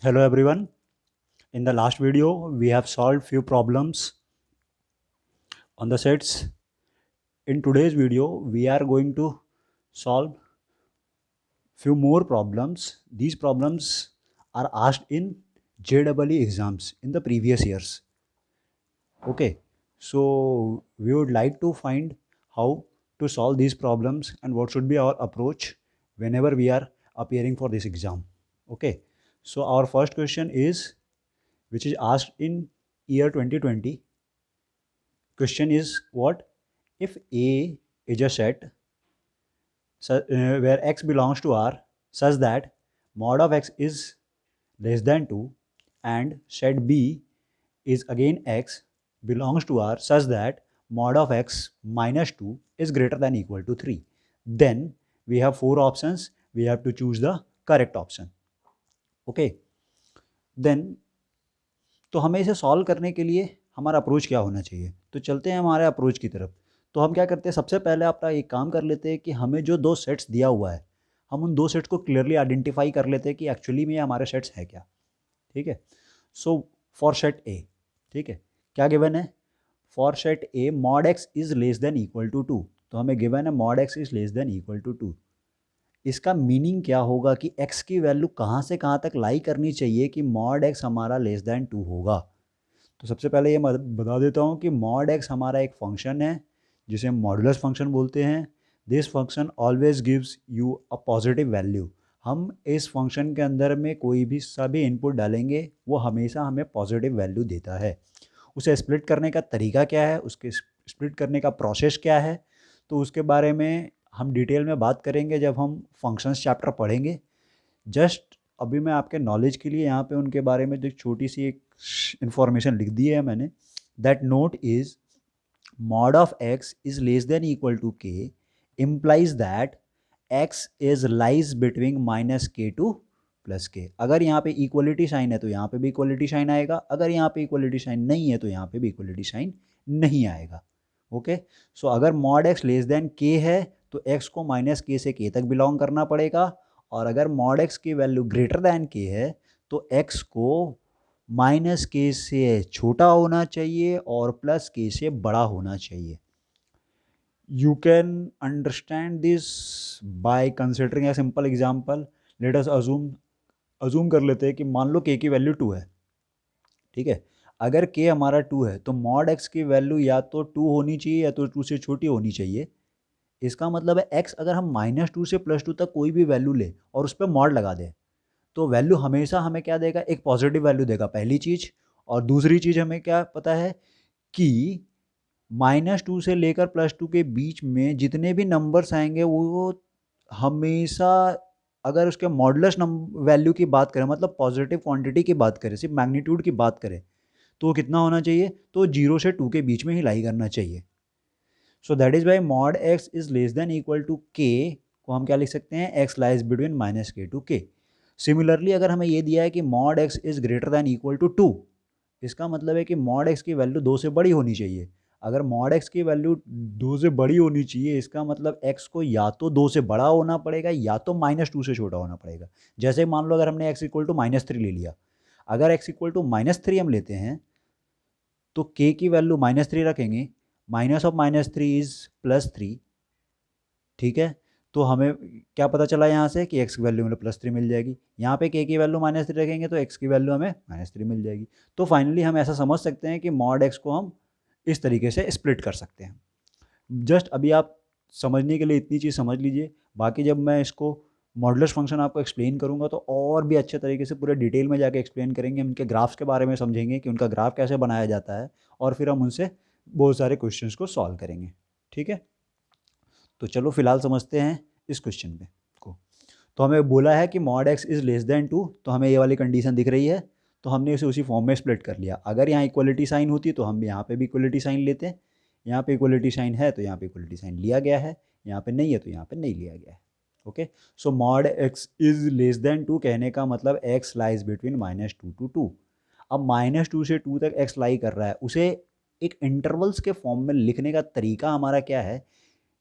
Hello everyone. In the last video, we have solved few problems on the sets. In today's video, we are going to solve few more problems. These problems are asked in JEE exams in the previous years. Okay, so we would like to find how to solve these problems and what should be our approach whenever we are appearing for this exam. Okay, so our first question is, which is asked in year 2020. Question is what? If A is a set where x belongs to R such that mod of x is less than 2 and set B is again x belongs to R such that mod of x minus 2 is greater than equal to 3, then we have four options. We have to choose the correct option. Okay, then तो हमें इसे solve करने के लिए हमारा approach क्या होना चाहिए? तो चलते हैं हमारे अप्रोच की तरफ। तो हम क्या करते हैं, सबसे पहले अपना एक काम कर लेते हैं कि हमें जो दो सेट्स दिया हुआ है, हम उन दो सेट्स को क्लियरली आइडेंटिफाई कर लेते हैं कि एक्चुअली में ये हमारे सेट्स है क्या। ठीक है, सो फॉर सेट ए, ठीक है, क्या गिवन है? For set A mod x is less than equal to 2, तो हमें गिवन है mod x is less than equal to 2। इसका मीनिंग क्या होगा कि x की वैल्यू कहाँ से कहाँ तक लाई करनी चाहिए कि मॉड x हमारा लेस देन 2 होगा। तो सबसे पहले ये मैं बता देता हूँ कि मॉड x हमारा एक फंक्शन है जिसे हम मॉडुलस फंक्शन बोलते हैं। This function always gives you a positive value. हम इस फंक्शन के अंदर में कोई भी सभी इनपुट डालेंगे वो हमेशा हमें पॉजिटिव वैल्यू देता है। उसे स्प्लिट करने का तरीका क्या है, उसके स्प्लिट करने का प्रोसेस क्या है, तो उसके बारे में हम डिटेल में बात करेंगे जब हम फंक्शंस चैप्टर पढ़ेंगे। जस्ट अभी मैं आपके नॉलेज के लिए यहाँ पे उनके बारे में जो एक छोटी सी एक इंफॉर्मेशन लिख दी है मैंने। That note is mod of x is less than equal to k implies that x is lies between minus k to plus के। अगर यहाँ पे इक्वलिटी साइन है तो यहाँ पे भी इक्वलिटी साइन आएगा, अगर यहाँ पे इक्वलिटी साइन नहीं है तो यहाँ पे भी इक्वलिटी साइन नहीं आएगा। ओके, सो अगर मॉड एक्स लेस देन के है तो एक्स को माइनस के से के तक बिलोंग करना पड़ेगा, और अगर मॉड एक्स की वैल्यू ग्रेटर दैन के है तो एक्स को माइनस के से छोटा होना चाहिए और प्लस के से बड़ा होना चाहिए। You can understand this by considering a simple example. Let us assume कर लेते हैं कि मान लो के की वैल्यू 2 है। ठीक है, अगर के हमारा 2 है तो मॉड एक्स की वैल्यू या तो 2 होनी चाहिए या तो 2 से छोटी होनी चाहिए। इसका मतलब है एक्स अगर हम -2 से +2 तक कोई भी वैल्यू ले और उस पर मॉड लगा दें तो वैल्यू हमेशा हमें क्या देगा, एक पॉजिटिव वैल्यू देगा, पहली चीज़। और दूसरी चीज़ हमें क्या पता है कि -2 से लेकर +2 के बीच में जितने भी नंबर्स आएंगे वो हमेशा, अगर उसके मॉडुलस वैल्यू की बात करें, मतलब पॉजिटिव क्वांटिटी की बात करें, सिर्फ मैग्नीट्यूड की बात करें, तो वो कितना होना चाहिए, तो 0 से 2 के बीच में ही लाई करना चाहिए। So that is why mod x is less than equal to k को हम क्या लिख सकते हैं, x lies between -k to k। Similarly अगर हमें ये दिया है कि mod x is greater than equal to 2, इसका मतलब है कि मॉड एक्स की वैल्यू 2 से बड़ी होनी चाहिए। अगर मॉड एक्स की वैल्यू 2 से बड़ी होनी चाहिए, इसका मतलब एक्स को या तो 2 से बड़ा होना पड़ेगा या तो -2 से छोटा होना पड़ेगा। जैसे मान लो अगर हमने एक्स इक्वल टू -3 ले लिया, अगर एक्स इक्वल टू -3 हम लेते हैं तो के की वैल्यू -3 रखेंगे, माइनस ऑफ -3 इज +3। ठीक है, तो हमें क्या पता चला यहाँ से कि एक्स की वैल्यू हमें +3 मिल जाएगी। यहाँ पे के की वैल्यू -3 रखेंगे तो एक्स की वैल्यू हमें -3 मिल जाएगी। तो फाइनली हम ऐसा समझ सकते हैं कि मॉड एक्स को हम इस तरीके से स्प्लिट कर सकते हैं। जस्ट अभी आप समझने के लिए इतनी चीज़ समझ लीजिए, बाकी जब मैं इसको मॉडुलस फंक्शन आपको एक्सप्लेन करूँगा तो और भी अच्छे तरीके से पूरे डिटेल में जाके एक्सप्लेन करेंगे। हम उनके ग्राफ्स के बारे में समझेंगे कि उनका ग्राफ कैसे बनाया जाता है, और फिर हम उनसे बहुत सारे क्वेश्चंस को सॉल्व करेंगे। ठीक है, तो चलो फिलहाल समझते हैं इस क्वेश्चन पे को। तो हमें बोला है कि mod x is less then 2, तो हमें ये वाली कंडीशन दिख रही है, तो हमने इसे उसी फॉर्म में स्प्लिट कर लिया। अगर यहाँ इक्वलिटी साइन होती तो हम यहाँ पे भी इक्वलिटी साइन लेते हैं। यहाँ पे इक्वलिटी साइन है तो यहाँ पे इक्वलिटी साइन लिया गया है, यहाँ पे नहीं है तो यहाँ पे नहीं लिया गया है। Okay, so mod x is less then 2 कहने का मतलब एक्स लाइज बिटवीन -2 to 2। अब -2 से 2 तक एक्स लाई कर रहा है, उसे एक इंटरवल्स के फॉर्म में लिखने का तरीका हमारा क्या है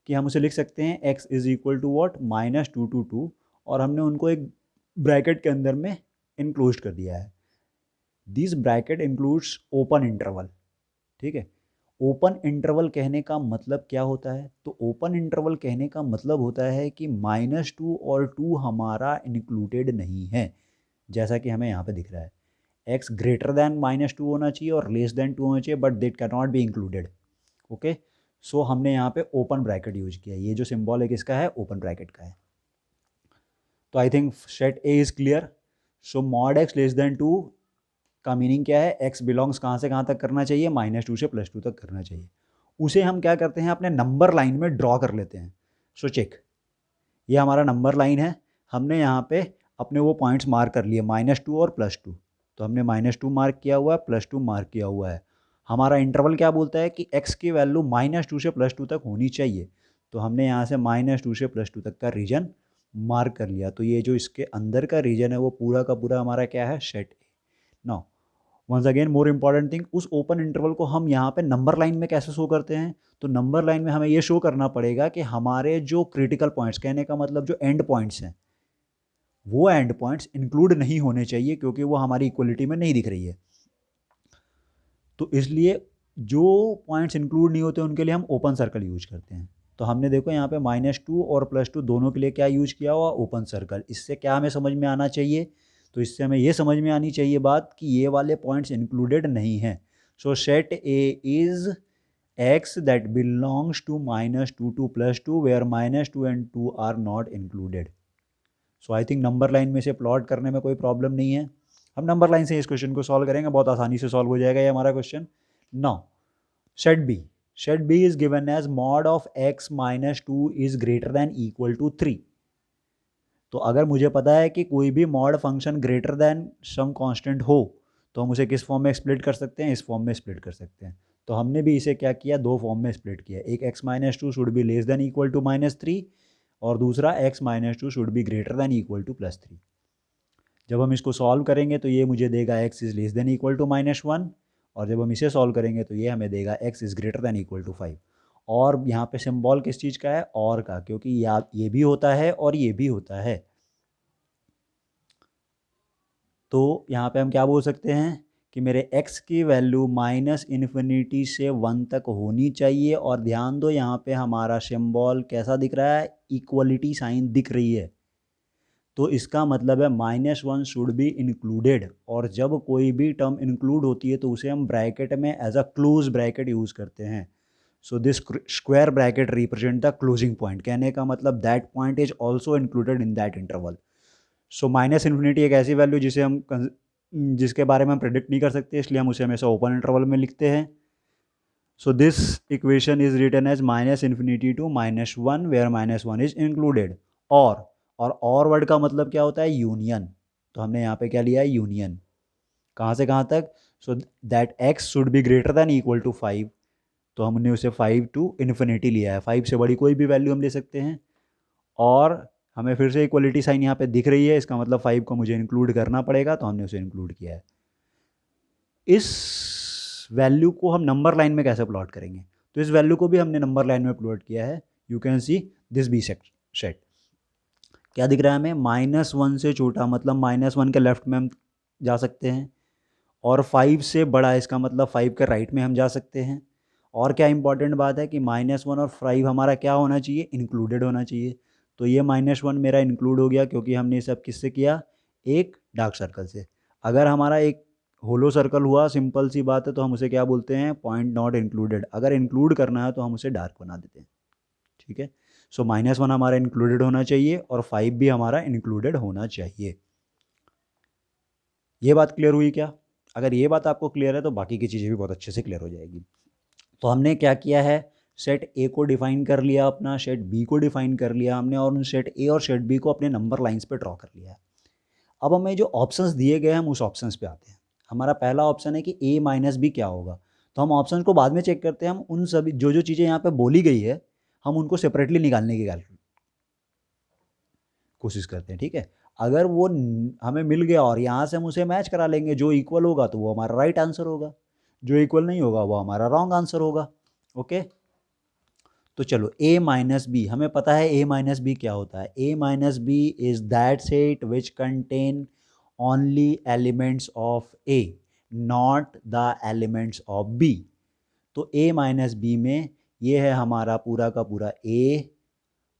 कि हम उसे लिख सकते हैं x is equal to what, -2 to 2, और हमने उनको एक ब्रैकेट के अंदर में इनक्लोज कर दिया है। This bracket includes open interval, ठीक है। ओपन इंटरवल कहने का मतलब क्या होता है? तो ओपन इंटरवल कहने का मतलब होता है कि -2 और 2 हमारा इंक्लूडेड नहीं है, जैसा कि हमें यहाँ पे दिख रहा है। x ग्रेटर दैन -2 होना चाहिए और लेस दैन 2 होना चाहिए, but that can not be included. Okay, so हमने यहाँ पे ओपन ब्रैकेट यूज किया। ये जो सिंबल है किसका है? ओपन ब्रैकेट का है। तो I think set A is clear. So mod x less than 2 का मीनिंग क्या है? x बिलोंग्स कहाँ से कहाँ तक करना चाहिए? -2 से +2 तक करना चाहिए। उसे हम क्या करते हैं? अपने नंबर लाइन में ड्रॉ कर लेते हैं। सो चेक, ये हमारा नंबर लाइन है। हमने यहाँ पे अपने वो पॉइंट्स मार्क कर लिए, -2 और +2। तो हमने -2 मार्क किया हुआ है, +2 मार्क किया हुआ है। हमारा इंटरवल क्या बोलता है कि x की वैल्यू -2 से +2 तक होनी चाहिए। तो हमने यहाँ से -2 से +2 तक का रीजन मार्क कर लिया। तो ये जो इसके अंदर का रीजन है वो पूरा का पूरा हमारा क्या है? Set A. Now once again more important thing, उस ओपन इंटरवल को हम यहाँ पे नंबर लाइन में कैसे शो करते हैं? तो नंबर लाइन में हमें ये शो करना पड़ेगा कि हमारे जो क्रिटिकल पॉइंट्स, कहने का मतलब जो एंड पॉइंट्स हैं, वो एंड पॉइंट्स इंक्लूड नहीं होने चाहिए, क्योंकि वो हमारी इक्वलिटी में नहीं दिख रही है। तो इसलिए जो पॉइंट्स इंक्लूड नहीं होते उनके लिए हम ओपन सर्कल यूज करते हैं। तो हमने देखो यहाँ पे -2 और +2 दोनों के लिए क्या यूज किया हुआ? Open circle. इससे क्या हमें समझ में आना चाहिए? तो इससे हमें ये समझ में आनी चाहिए बात कि ये वाले पॉइंट्स इंक्लूडेड नहीं हैं। So set A is x that belongs to -2 to +2 where -2 and 2 are not included. So I think number line में से प्लॉट करने में कोई प्रॉब्लम नहीं है। हम नंबर लाइन से इस क्वेश्चन को सॉल्व करेंगे, बहुत आसानी से सॉल्व हो जाएगा ये हमारा question. Now set B is given as mod of x -2 is greater than equal to 3। तो अगर मुझे पता है कि कोई भी mod function greater than some constant हो, तो हम उसे किस फॉर्म में स्प्लिट कर सकते हैं? इस फॉर्म में स्प्लिट कर सकते हैं। तो हमने भी इसे क्या किया? दो फॉर्म में स्प्लिट किया। एक x -2 should be less than equal to -3 और दूसरा x -2 should be greater than equal to +3। जब हम इसको सॉल्व करेंगे तो ये मुझे देगा x is less than equal to -1, और जब हम इसे सॉल्व करेंगे तो ये हमें देगा x is greater than equal to 5। और यहाँ पे सिंबल किस चीज़ का है? और का, क्योंकि ये भी होता है और ये भी होता है। तो यहाँ पे हम क्या बोल सकते हैं कि मेरे x की वैल्यू -∞ से 1 तक होनी चाहिए। और ध्यान दो यहाँ पे हमारा सिंबल कैसा दिख रहा है? इक्वलिटी साइन दिख रही है। तो इसका मतलब है -1 शुड बी इंक्लूडेड, और जब कोई भी टर्म इंक्लूड होती है तो उसे हम ब्रैकेट में as a close bracket use करते हैं। So this square bracket represent the closing point, कहने का मतलब that point is also included in that interval. So -∞ एक ऐसी वैल्यू जिसके बारे में हम प्रेडिक्ट नहीं कर सकते, इसलिए हम उसे हमेशा ओपन इंटरवल में लिखते हैं। So this equation is written as -∞ to -1 where -1 is included. और वर्ड का मतलब क्या होता है? यूनियन। तो हमने यहाँ पे क्या लिया है? यूनियन। कहाँ से कहाँ तक? So that x should be greater than equal to 5। तो हमने उसे 5 to इन्फिनिटी लिया है। 5 से बड़ी कोई भी वैल्यू हम ले सकते हैं। और हमें फिर से इक्वलिटी साइन यहाँ पे दिख रही है, इसका मतलब 5 को मुझे इंक्लूड करना पड़ेगा, तो हमने उसे इंक्लूड किया है। इस वैल्यू को हम नंबर लाइन में कैसे प्लॉट करेंगे? तो इस वैल्यू को भी हमने नंबर लाइन में प्लॉट किया है। You can see this B set. क्या दिख रहा है हमें? -1 से छोटा मतलब -1 के लेफ्ट में हम जा सकते हैं, और 5 से बड़ा इसका मतलब 5 के राइट में हम जा सकते हैं। और क्या इंपॉर्टेंट बात है कि -1 और 5 हमारा क्या होना चाहिए? इंक्लूडेड होना चाहिए। तो ये -1 मेरा इंक्लूड हो गया, क्योंकि हमने ये सब किससे किया? एक डार्क सर्कल से। अगर हमारा एक होलो सर्कल हुआ, सिंपल सी बात है, तो हम उसे क्या बोलते हैं? Point not included. अगर इंक्लूड करना है तो हम उसे डार्क बना देते हैं। ठीक है। सो -1 हमारा इंक्लूडेड होना चाहिए और 5 भी हमारा इंक्लूडेड होना चाहिए। ये बात क्लियर हुई क्या? अगर ये बात आपको क्लियर है तो बाकी की चीज़ें भी बहुत अच्छे से क्लियर हो जाएगी। तो हमने क्या किया है? सेट ए को डिफाइन कर लिया अपना, सेट बी को डिफाइन कर लिया हमने, और उन सेट ए और सेट बी को अपने नंबर लाइंस पे ड्रॉ कर लिया है। अब हमें जो ऑप्शंस दिए गए हैं हम उस ऑप्शंस पे आते हैं। हमारा पहला ऑप्शन है कि a माइनस बी क्या होगा। तो हम ऑप्शन को बाद में चेक करते हैं। हम उन सभी जो जो चीज़ें यहाँ पे बोली गई है हम उनको सेपरेटली निकालने की कोशिश करते हैं। ठीक है। अगर वो हमें मिल गया और यहाँ से हम उसे मैच करा लेंगे, जो इक्वल होगा तो वो हमारा राइट आंसर होगा, जो इक्वल नहीं होगा वो हमारा रॉन्ग आंसर होगा। ओके। तो चलो a माइनस बी, हमें पता है a माइनस बी क्या होता है। a minus B is that set which contain only elements of A, not the elements of B. तो a माइनस बी में ये है हमारा पूरा का पूरा a,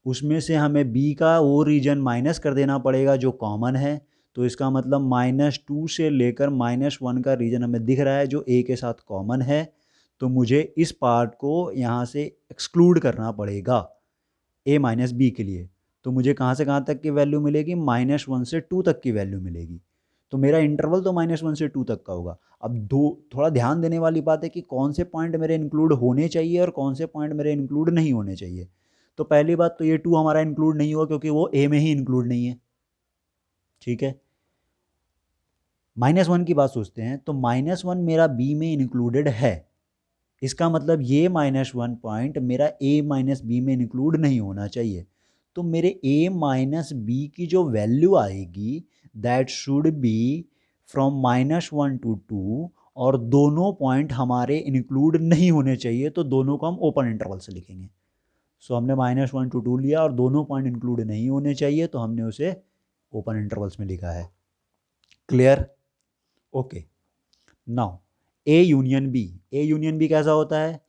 उसमें से हमें b का वो रीजन माइनस कर देना पड़ेगा जो कॉमन है। तो इसका मतलब -2 से लेकर -1 का रीजन हमें दिख रहा है जो a के साथ कॉमन है। तो मुझे इस पार्ट को यहाँ से एक्सक्लूड करना पड़ेगा a माइनस बी के लिए। तो मुझे कहाँ से कहाँ तक की वैल्यू मिलेगी, -1 से 2 तक की वैल्यू मिलेगी। तो मेरा इंटरवल तो -1 से 2 तक का होगा। अब दो थोड़ा ध्यान देने वाली बात है कि कौन से पॉइंट मेरे इंक्लूड होने चाहिए और कौन से पॉइंट मेरे इंक्लूड नहीं होने चाहिए। तो पहली बात तो ये 2 हमारा इंक्लूड नहीं हुआ क्योंकि वो ए में ही इंक्लूड नहीं है। ठीक है, -1 की बात सोचते हैं तो -1 मेरा बी में इंक्लूडेड है। इसका मतलब ये -1 पॉइंट मेरा a माइनस बी में इंक्लूड नहीं होना चाहिए। तो मेरे a माइनस बी की जो वैल्यू आएगी that should be from -1 to 2, और दोनों पॉइंट हमारे इंक्लूड नहीं होने चाहिए, तो दोनों को हम ओपन इंटरवल से लिखेंगे। सो हमने -1 to 2 लिया और दोनों पॉइंट इंक्लूड नहीं होने चाहिए तो हमने उसे ओपन इंटरवल्स में लिखा है। Clear? Okay, now A union B. A union B कैसा होता है?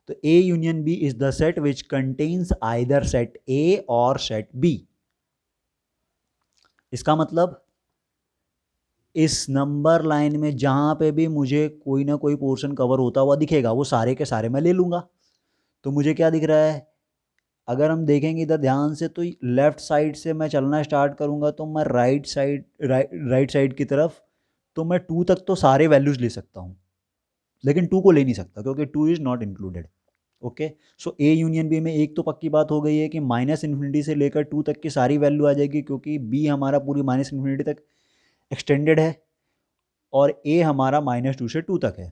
तो A union B is the set which contains either set A और सेट बी। इसका मतलब इस नंबर लाइन में जहां पे भी मुझे कोई ना कोई पोर्शन कवर होता हुआ दिखेगा वो सारे के सारे मैं ले लूंगा। तो मुझे क्या दिख रहा है, अगर हम देखेंगे इधर ध्यान से तो लेफ्ट साइड से मैं चलना स्टार्ट करूंगा तो मैं राइट साइड की तरफ, तो मैं 2 तक तो सारे वैल्यूज ले सकता हूं, लेकिन 2 को ले नहीं सकता क्योंकि 2 is not included. Okay, so A union B में एक तो पक्की बात हो गई है कि -इन्फिनिटी से लेकर 2 तक की सारी वैल्यू आ जाएगी क्योंकि बी हमारा पूरी -इन्फिनिटी तक एक्सटेंडेड है और ए हमारा -2 से 2 तक है।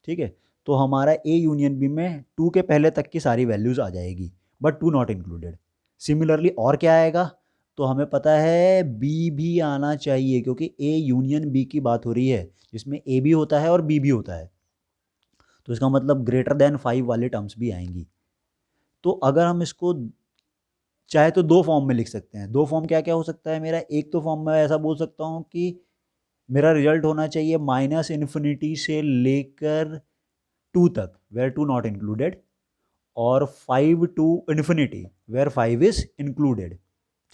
ठीक है, तो हमारा ए यूनियन बी में 2 के पहले तक की सारी वैल्यूज आ जाएगी बट 2 नॉट इंक्लूडेड। सिमिलरली और क्या आएगा, तो हमें पता है बी भी आना चाहिए क्योंकि ए यूनियन बी की बात हो रही है जिसमें ए भी होता है और बी भी होता है। तो इसका मतलब >5 वाले टर्म्स भी आएंगी। तो अगर हम इसको चाहे तो 2 फॉर्म में लिख सकते हैं। 2 फॉर्म क्या क्या हो सकता है मेरा, एक तो फॉर्म में ऐसा बोल सकता हूँ कि मेरा रिजल्ट होना चाहिए -इन्फिनिटी से लेकर 2 तक वेयर 2 नॉट इंक्लूडेड, और 5 to infinity where 5 is included.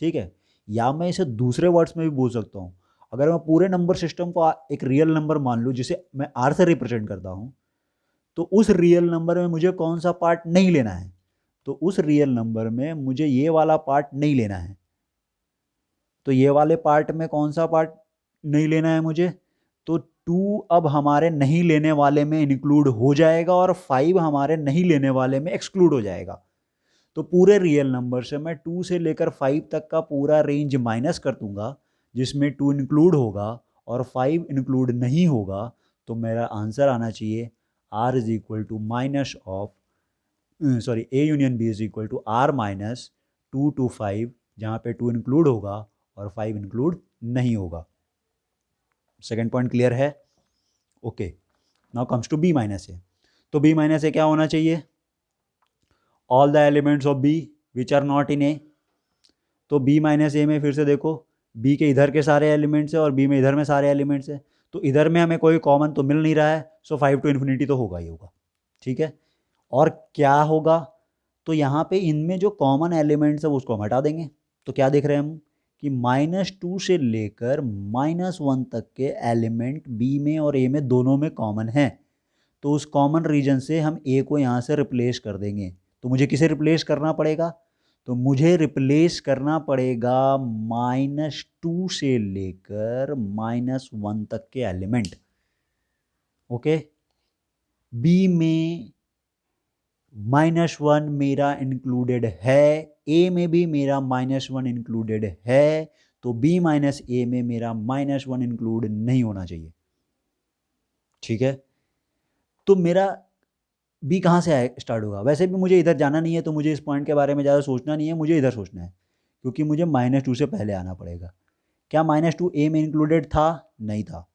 ठीक है, या मैं इसे दूसरे वर्ड्स में भी बोल सकता हूँ। अगर मैं पूरे नंबर सिस्टम को एक रियल नंबर मान लूँ जिसे मैं आर से रिप्रेजेंट करता हूँ, तो उस रियल नंबर में मुझे कौन सा पार्ट नहीं लेना है, तो उस रियल नंबर में मुझे ये वाला पार्ट नहीं लेना है। तो ये वाले पार्ट में कौन सा पार्ट नहीं लेना है मुझे, तो 2 अब हमारे नहीं लेने वाले में इंक्लूड हो जाएगा और 5 हमारे नहीं लेने वाले में एक्सक्लूड हो जाएगा। तो पूरे रियल नंबर से मैं 2 से लेकर 5 तक का पूरा रेंज माइनस कर दूंगा जिसमें 2 इंक्लूड होगा और 5 इंक्लूड नहीं होगा। तो मेरा आंसर आना चाहिए r is equal to minus of sorry A union B is equal to r -2 to 5, जहाँ पे 2 इंक्लूड होगा और 5 इंक्लूड नहीं होगा। सेकेंड पॉइंट क्लियर है? Okay, now comes to B minus A. तो बी माइनस ए क्या होना चाहिए, all the elements of B which are not in A. तो बी माइनस ए में फिर से देखो, बी के इधर के सारे एलिमेंट्स है और बी में इधर में सारे एलिमेंट्स है, तो इधर में हमें कोई कॉमन तो मिल नहीं रहा है, सो 5 to इन्फिनिटी तो होगा ही होगा। ठीक है, और क्या होगा, तो यहाँ पे इनमें जो कॉमन एलिमेंट्स है उसको हम हटा देंगे। तो क्या देख रहे हैं हम कि -2 से लेकर -1 तक के एलिमेंट बी में और ए में दोनों में कॉमन है। तो उस कॉमन रीजन से हम ए को यहाँ से रिप्लेस कर देंगे। तो मुझे किसे रिप्लेस करना पड़ेगा, तो मुझे रिप्लेस करना पड़ेगा -2 से लेकर -1 तक के एलिमेंट। ओके, बी में -1 मेरा इंक्लूडेड है, ए में भी मेरा -1 इंक्लूडेड है, तो बी माइनस ए में मेरा -1 इंक्लूड नहीं होना चाहिए। ठीक है, तो मेरा बी कहाँ से आए स्टार्ट होगा, वैसे भी मुझे इधर जाना नहीं है तो मुझे इस पॉइंट के बारे में ज़्यादा सोचना नहीं है, मुझे इधर सोचना है क्योंकि मुझे -2 से पहले आना पड़ेगा। क्या -2 ए में इंक्लूडेड था? नहीं था।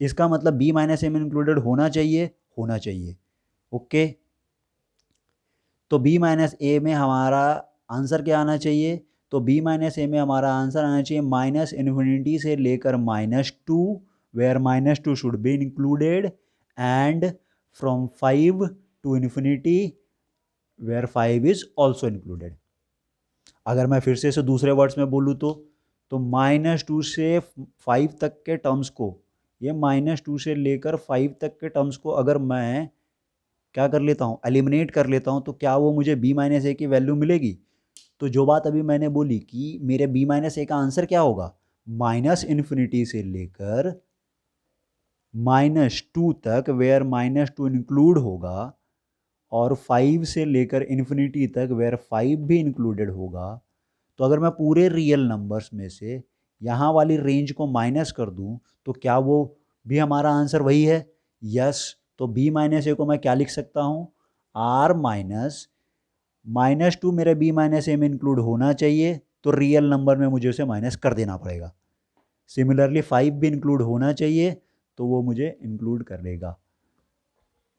इसका मतलब बी माइनस ए में इंक्लूडेड होना चाहिए, होना चाहिए। ओके, तो बी माइनस ए में हमारा आंसर क्या आना चाहिए, तो b माइनस ए में हमारा आंसर आना चाहिए माइनस इन्फिनिटी से लेकर -2, where -2 should be included, and from 5 to infinity where 5 is also included. अगर मैं फिर से इसे दूसरे वर्ड्स में बोलूँ तो -2 से 5 तक के टर्म्स को, ये -2 से लेकर 5 तक के टर्म्स को अगर मैं क्या कर लेता हूँ, एलिमिनेट कर लेता हूँ, तो क्या वो मुझे b माइनस ए की वैल्यू मिलेगी? तो जो बात अभी मैंने बोली कि मेरे b माइनस ए का आंसर क्या होगा, माइनस इन्फिनिटी से लेकर -2 तक वेयर -2 इंक्लूड होगा, और 5 से लेकर इन्फिनिटी तक वेयर 5 भी इंक्लूडेड होगा। तो अगर मैं पूरे रियल नंबर्स में से यहाँ वाली रेंज को माइनस कर दूँ तो क्या वो भी हमारा आंसर वही है? यस। तो b माइनस ए को मैं क्या लिख सकता हूँ, r माइनस -2 मेरे b माइनस ए में इंक्लूड होना चाहिए, तो रियल नंबर में मुझे उसे माइनस कर देना पड़ेगा। सिमिलरली 5 भी इंक्लूड होना चाहिए, तो वो मुझे इंक्लूड कर देगा।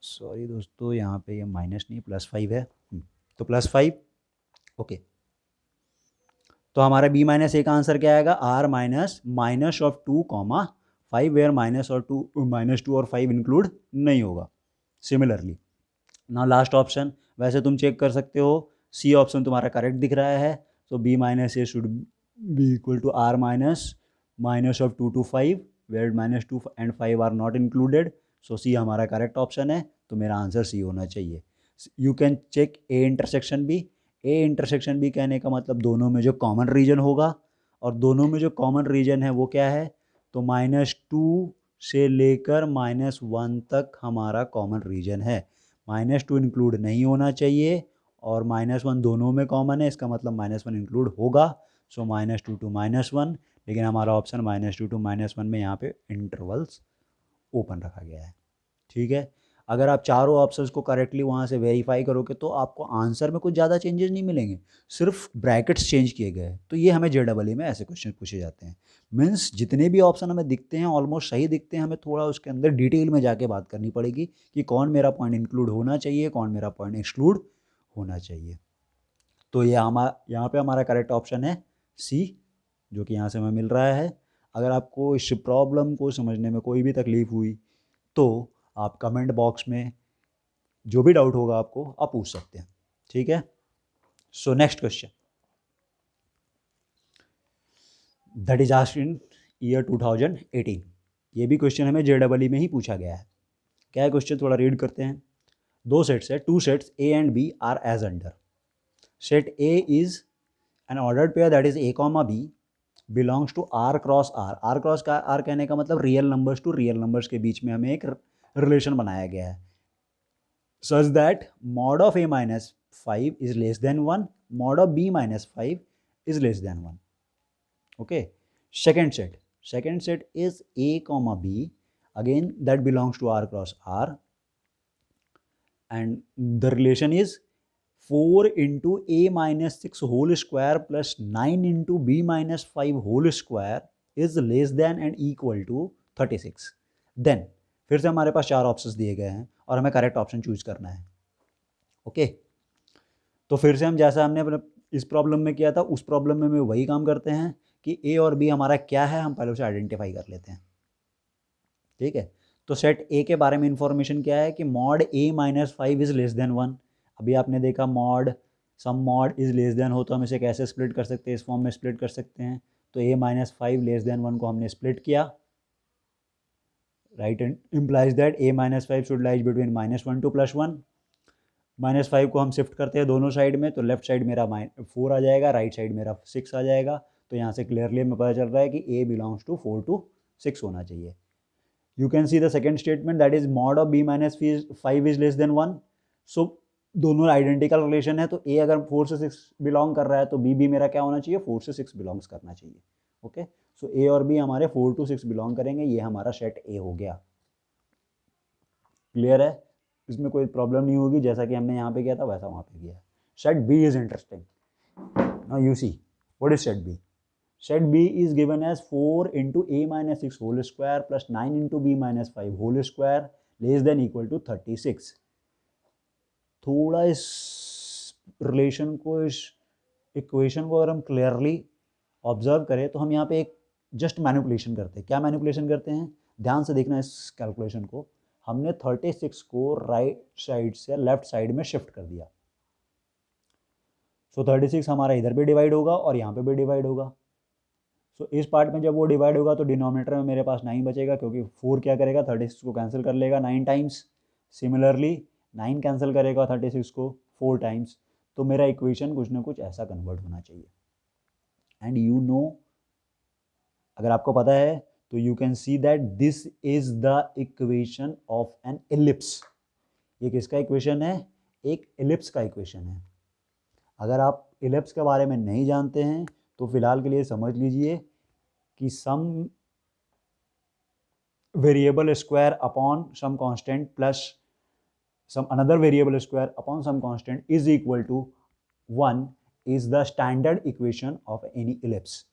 सॉरी दोस्तों, यहाँ पे ये माइनस नहीं +5 है, तो +5। ओके, तो हमारा b माइनस ए का आंसर क्या आएगा, r माइनस -2, 5 वेयर -2 और 5 इंक्लूड नहीं होगा। सिमिलरली ना लास्ट ऑप्शन, वैसे तुम चेक कर सकते हो, सी ऑप्शन तुम्हारा करेक्ट दिख रहा है, तो b minus A should be equal to r minus -2 to 5 where -2 and 5 are not included, so C हमारा करेक्ट ऑप्शन है, तो मेरा आंसर सी होना चाहिए। You can check A intersection B. A intersection B कहने का मतलब दोनों में जो कॉमन रीजन होगा, और दोनों में जो कॉमन रीजन है वो क्या है, तो -2 से लेकर -1 तक हमारा कॉमन रीजन है। -2 इंक्लूड नहीं होना चाहिए, और -1 दोनों में कॉमन है, इसका मतलब -1 इंक्लूड होगा, सो -2 to -1, लेकिन हमारा ऑप्शन -2 to -1 में यहाँ पे इंटरवल्स ओपन रखा गया है। ठीक है, अगर आप चारों ऑप्शंस को करेक्टली वहाँ से वेरीफाई करोगे तो आपको आंसर में कुछ ज़्यादा चेंजेस नहीं मिलेंगे, सिर्फ ब्रैकेट्स चेंज किए गए हैं। तो ये हमें JEE में ऐसे क्वेश्चन पूछे जाते हैं। मीन्स जितने भी ऑप्शन हमें दिखते हैं ऑलमोस्ट सही दिखते हैं, हमें थोड़ा उसके अंदर डिटेल में जाके बात करनी पड़ेगी कि कौन मेरा पॉइंट इंक्लूड होना चाहिए, कौन मेरा पॉइंट एक्सक्लूड होना चाहिए। तो ये यहाँ पे हमारा करेक्ट ऑप्शन है सी, जो कि यहाँ से हमें मिल रहा है। अगर आपको इस प्रॉब्लम को समझने में कोई भी तकलीफ हुई तो आप कमेंट बॉक्स में जो भी डाउट होगा आपको आप पूछ सकते हैं। ठीक है, so next question that is asked in year 2018। ये भी क्वेश्चन हमें JEE में ही पूछा गया है। क्या है क्वेश्चन, थोड़ा रीड करते हैं। दो सेट्स है, two sets A and B are as under. Set A is an ordered pair that is A, B belongs to R cross R। R cross का R कहने का मतलब real numbers to real numbers के बीच में हमें एक relation बनाया गया है, such that mod of a minus 5 is less than 1, mod of b minus 5 is less than 1. Okay, second set is a comma b, again that belongs to R cross R, and the relation is 4 into a minus 6 whole square plus 9 into b minus 5 whole square is less than and equal to 36. Then फिर से हमारे पास चार options दिए गए हैं और हमें correct option choose करना है। ओके, तो फिर से हम जैसा हमने अपने इस प्रॉब्लम में किया था उस प्रॉब्लम में वही काम करते हैं कि ए और बी हमारा क्या है, हम पहले उसे आइडेंटिफाई कर लेते हैं। ठीक है, तो सेट ए के बारे में इंफॉर्मेशन क्या है कि mod A minus 5 is less than 1। अभी आपने देखा mod sum mod is less than हो तो हम इसे कैसे स्प्लिट कर सकते हैं, इस फॉर्म में स्प्लिट कर सकते हैं। तो ए माइनस 5 लेस देन 1 को हमने स्प्लिट किया, right, and implies that A minus 5 should lies between -1 to +1। -5 को हम शिफ्ट करते हैं दोनों साइड में, तो लेफ्ट साइड मेरा 4 आ जाएगा, राइट साइड मेरा 6 आ जाएगा। तो यहाँ से क्लियरली हमें पता चल रहा है कि ए बिलोंग्स टू 4 to 6 होना चाहिए। You can see the second statement that is mod of b minus 5 is less than 1। सो दोनों आइडेंटिकल रिलेशन है, तो ए अगर 4 से 6 बिलोंग कर रहा है तो बी भी मेरा क्या होना चाहिए, 4 से 6 बिलोंग्स करना चाहिए। ओके, सो ए और बी हमारे 4 to 6 बिलोंग करेंगे, ये हमारा सेट ए हो गया। क्लियर है, इसमें कोई प्रॉब्लम नहीं होगी, जैसा कि हमने यहाँ पे किया था वैसा वहाँ पे किया। Set B is interesting. Now you see what is set B. Set B is given as 4 into a minus 6 whole square plus 9 into b minus 5 whole square less than equal to 36। थोड़ा इस relation को, इस equation को अगर हम clearly observe करें तो हम यहाँ पे एक जस्ट मैनिपुलेशन करते हैं। क्या मैनिपुलेशन करते हैं, ध्यान से देखना इस कैलकुलेशन को। हमने 36 को राइट साइड से लेफ्ट साइड में शिफ्ट कर दिया। सो 36 हमारा इधर भी डिवाइड होगा और यहाँ पे भी डिवाइड होगा। सो इस पार्ट में जब वो डिवाइड होगा तो डिनोमिनेटर में मेरे पास 9 बचेगा, क्योंकि 4 क्या करेगा 36 को कैंसिल कर लेगा 9 टाइम्स। सिमिलरली 9 कैंसिल करेगा 36 को 4 टाइम्स। तो मेरा इक्वेशन कुछ ना कुछ ऐसा कन्वर्ट होना चाहिए। एंड यू नो, अगर आपको पता है तो you can see that this is the equation of an ellipse. ये किसका इक्वेशन है, एक एलिप्स का इक्वेशन है। अगर आप एलिप्स के बारे में नहीं जानते हैं तो फिलहाल के लिए समझ लीजिए कि some variable square upon some constant plus some another variable square upon some constant is equal to 1 is the standard equation of any ellipse.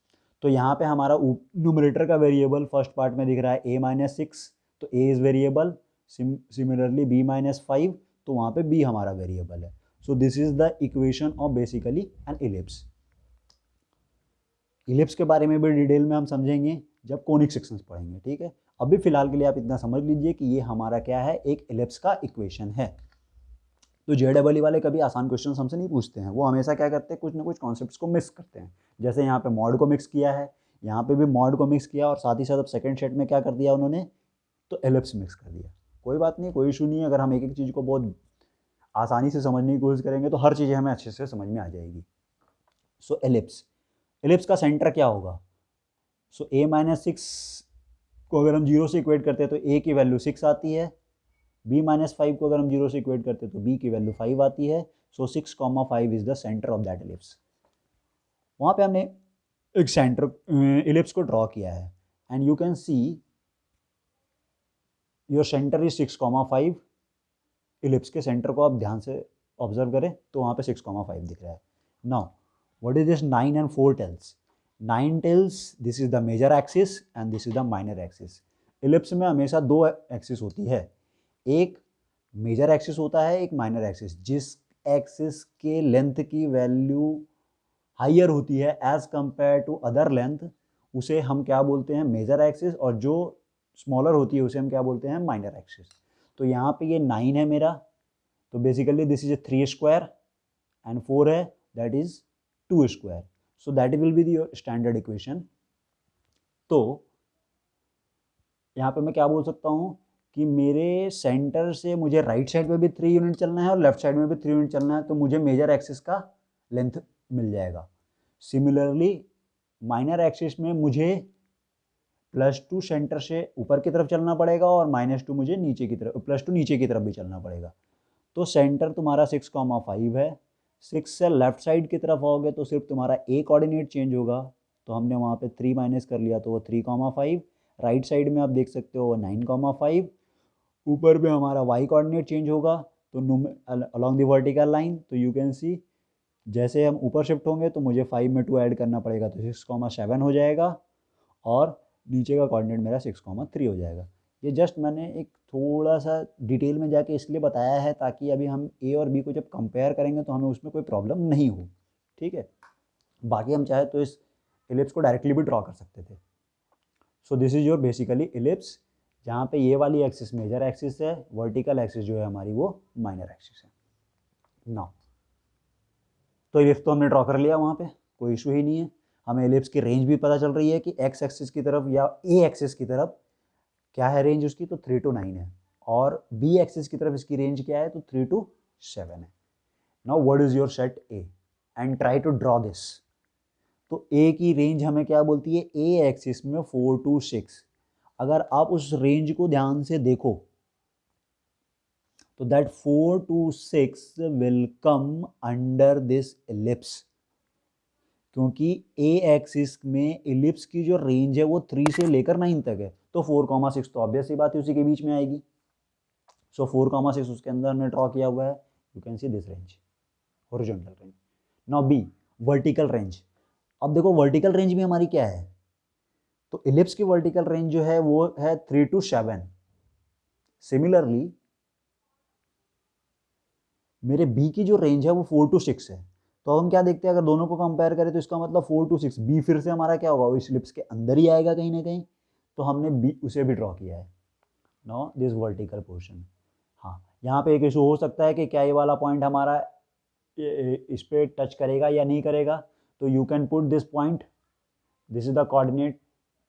तो यहाँ पे हमारा न्यूमरेटर का वेरिएबल फर्स्ट पार्ट में दिख रहा है a-6, तो a is variable, similarly b-5, तो वहाँ पे b हमारा वेरिएबल है। So this is the equation of basically N ellipse. Ellipse के बारे में भी डिटेल में हम समझेंगे जब कोनिक सेक्शंस पढ़ेंगे, ठीक है। अभी फिलहाल के लिए आप इतना समझ लीजिए कि ये हमारा क्या है, एक इलिप्स का इक्वेशन है। तो JEE वाले कभी आसान क्वेश्चन हमसे नहीं पूछते हैं, वो हमेशा क्या करते हैं, कुछ ना कुछ कॉन्सेप्ट्स को मिक्स करते हैं। जैसे यहाँ पे मॉड को मिक्स किया है, यहाँ पे भी मॉड को मिक्स किया और साथ ही साथ अब सेकंड सेट में क्या कर दिया उन्होंने, तो एलिप्स मिक्स कर दिया। कोई बात नहीं, कोई इशू नहीं है। अगर हम एक एक चीज़ को बहुत आसानी से समझने की कोशिश करेंगे तो हर चीज़ें हमें अच्छे से समझ में आ जाएगी। सो एलिप्स, एलिप्स का सेंटर क्या होगा। सो a-6 को अगर हम 0 से इक्वेट करते हैं तो a की वैल्यू 6 आती है। b-5 को अगर हम 0 से इक्वेट करते हैं तो b की वैल्यू 5 आती है। सो 6,5 is the centre of that ellipse. वहाँ पे हमने एक सेंटर एलिप्स को ड्रॉ किया है and you can see your centre is 6,5। Ellipse के सेंटर को आप ध्यान से ऑब्जर्व करें तो वहाँ पे 6,5 दिख रहा है। Now what is this 9 and 4 tells? 9 tells this is the major axis and this is the minor axis. Ellipse में हमेशा दो एक्सिस होती है, एक मेजर एक्सिस होता है, एक माइनर एक्सिस। जिस एक्सिस के लेंथ की वैल्यू हाइयर होती है as compare to other length, उसे हम क्या बोलते हैं, मेजर एक्सिस, और जो स्मॉलर होती है उसे हम क्या बोलते हैं, माइनर एक्सिस। तो यहाँ पे ये 9 है मेरा, तो basically this is 3 square and 4 है, that is 2 square. So that will be the standard equation. तो यहाँ पे मैं क्या बोल सकता हूँ कि मेरे सेंटर से मुझे राइट साइड में भी 3 यूनिट चलना है और लेफ्ट साइड में भी 3 यूनिट चलना है, तो मुझे मेजर एक्सिस का लेंथ मिल जाएगा। सिमिलरली माइनर एक्सिस में मुझे +2 सेंटर से ऊपर की तरफ चलना पड़ेगा और -2 मुझे नीचे की तरफ, +2 नीचे की तरफ भी चलना पड़ेगा। तो सेंटर तुम्हारा 6,5 है। 6 से लेफ्ट साइड की तरफ आओगे तो सिर्फ तुम्हारा a कोऑर्डिनेट चेंज होगा, तो हमने वहाँ पे 3 माइनस कर लिया तो वो 3,5। राइट साइड में आप देख सकते हो वो 9,5। ऊपर में हमारा y कोऑर्डिनेट चेंज होगा तो अलॉन्ग द वर्टिकल लाइन, तो यू कैन सी जैसे हम ऊपर शिफ्ट होंगे तो मुझे 5 में 2 ऐड करना पड़ेगा तो 6,7 हो जाएगा और नीचे का कोऑर्डिनेट मेरा 6,3 हो जाएगा। ये जस्ट मैंने एक थोड़ा सा डिटेल में जाके इसलिए बताया है ताकि अभी हम ए और बी को जब कंपेयर करेंगे तो हमें उसमें कोई प्रॉब्लम नहीं हो, ठीक है। बाकी हम चाहे तो इस एलिप्स को डायरेक्टली भी ड्रॉ कर सकते थे। So this is your basically ellipse, जहाँ पे ये वाली एक्सिस मेजर एक्सिस है, वर्टिकल एक्सिस जो है हमारी वो माइनर एक्सिस है। नाउ तो एलिप्स तो हमने ड्रॉ कर लिया, वहाँ पे कोई इशू ही नहीं है। हमें एलिप्स की रेंज भी पता चल रही है कि एक्स एक्सिस की तरफ या ए एक्सिस की तरफ क्या है रेंज उसकी, तो 3 to 9 है, और बी एक्सिस की तरफ इसकी रेंज क्या है, तो 3 to 7 है। Now what is your set A and try to draw this. तो ए की रेंज हमें क्या बोलती है, ए एक्सिस में 4 to 6। अगर आप उस रेंज को ध्यान से देखो तो that 4 to 6 will come under this ellipse, क्योंकि ए एक्सिस में एलिप्स की जो रेंज है वो 3 से लेकर 9 तक है, तो 4,6 तो ऑब्वियस सी बात है उसी के बीच में आएगी। सो 4,6 उसके अंदर हमने ड्रॉ किया हुआ है। You can see this range, horizontal range. Now B vertical range. अब देखो वर्टिकल रेंज भी हमारी क्या है, तो एलिप्स की वर्टिकल रेंज जो है वो है 3 to 7। सिमिलरली मेरे बी की जो रेंज है वो 4 to 6 है, तो हम क्या देखते हैं, अगर दोनों को कंपेयर करें तो इसका मतलब 4 to 6 बी फिर से हमारा क्या होगा, इस इलिप्स के अंदर ही आएगा कहीं ना कहीं, तो हमने बी उसे भी ड्रॉ किया है। No this vertical portion. हाँ, यहाँ पे एक इशू हो सकता है कि क्या ये वाला पॉइंट हमारा इस पे टच करेगा या नहीं करेगा, तो you can put this point, this is the coordinate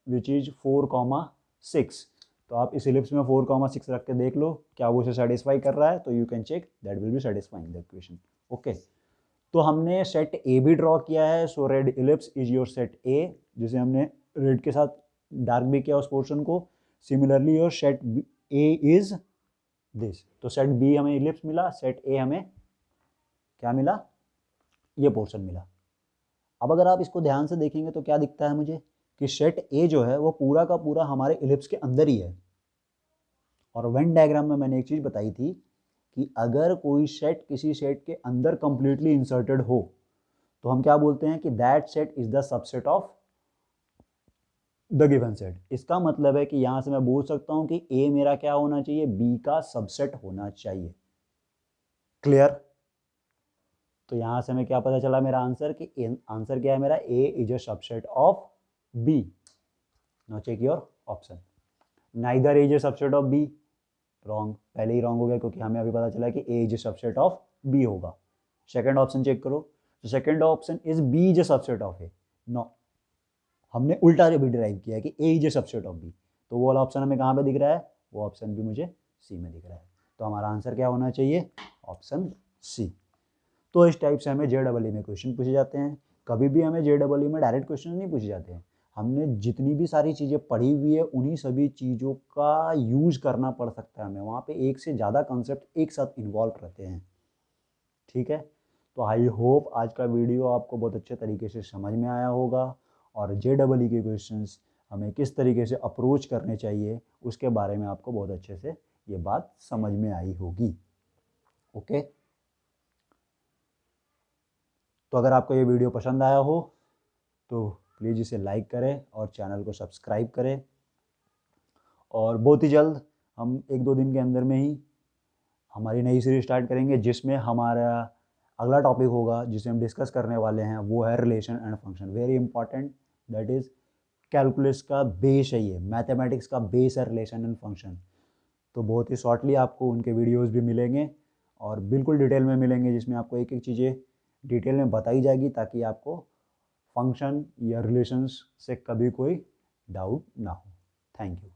which is 4,6। तो आप इस इलिप्स में 4,6 रख के देख लो क्या वो उसे सेटिस्फाई कर रहा है, तो you can check that will be satisfying the equation. Okay, तो हमने सेट ए भी ड्रॉ किया है, so red ellipse is your set A, जिसे हमने रेड के साथ डार्क भी किया उस पोर्शन को। Similarly your set A is this, तो सेट बी हमें इलिप्स मिला, सेट ए हमें क्या मिला, ये पोर्शन मिला। अब अगर आप इसको ध्यान से देखेंगे तो क्या दिखता है मुझे कि सेट ए जो है वो पूरा का पूरा हमारे इलिप्स के अंदर ही है। और वेन डायग्राम में मैंने एक चीज बताई थी कि अगर कोई सेट किसी सेट के अंदर कंप्लीटली इंसर्टेड हो तो हम क्या बोलते हैं कि that set is the subset of the given set. इसका मतलब है कि यहां से मैं बोल सकता हूं कि ए मेरा क्या होना चाहिए, बी का सबसेट होना चाहिए। क्लियर? तो यहां से हमें क्या पता चला मेरा आंसर, कि आंसर क्या है मेरा, A is a subset of B. Now check your option. Neither A is a subset of B, wrong, पहले ही रॉन्ग हो गया क्योंकि हमें अभी पता चला कि A is a subset of B होगा। सेकंड ऑप्शन चेक करो, तो second option is B is a subset of A. No, हमने उल्टा भी डिराइव किया कि A is a subset of B, तो वो वाला ऑप्शन हमें कहाँ पे दिख रहा है, वो ऑप्शन भी मुझे सी में दिख रहा है। तो हमारा आंसर क्या होना चाहिए, ऑप्शन सी। तो इस टाइप से हमें JEE में क्वेश्चन पूछे जाते हैं। कभी भी हमें JEE में डायरेक्ट क्वेश्चन नहीं पूछे जाते हैं, हमने जितनी भी सारी चीज़ें पढ़ी हुई है उन्हीं सभी चीज़ों का यूज करना पड़ सकता है हमें, वहाँ पे एक से ज़्यादा कॉन्सेप्ट एक साथ इन्वॉल्व रहते हैं। ठीक है, तो आई होप आज का वीडियो आपको बहुत अच्छे तरीके से समझ में आया होगा, और JEE के क्वेश्चंस हमें किस तरीके से अप्रोच करने चाहिए उसके बारे में आपको बहुत अच्छे से ये बात समझ में आई होगी। ओके, तो अगर आपको ये वीडियो पसंद आया हो तो प्लीज़ इसे लाइक करें और चैनल को सब्सक्राइब करें, और बहुत ही जल्द हम 1-2 दिन के अंदर में ही हमारी नई सीरीज स्टार्ट करेंगे, जिसमें हमारा अगला टॉपिक होगा जिसे हम डिस्कस करने वाले हैं, वो है relation and function. Very important, that is calculus का बेस है, ये मैथमेटिक्स का बेस है रिलेशन एंड फंक्शन। तो बहुत ही शॉर्टली आपको उनके वीडियोस भी मिलेंगे और बिल्कुल डिटेल में मिलेंगे, जिसमें आपको एक एक चीज़ें डिटेल में बताई जाएगी ताकि आपको फंक्शन या रिलेशंस से कभी कोई डाउट ना हो। Thank you.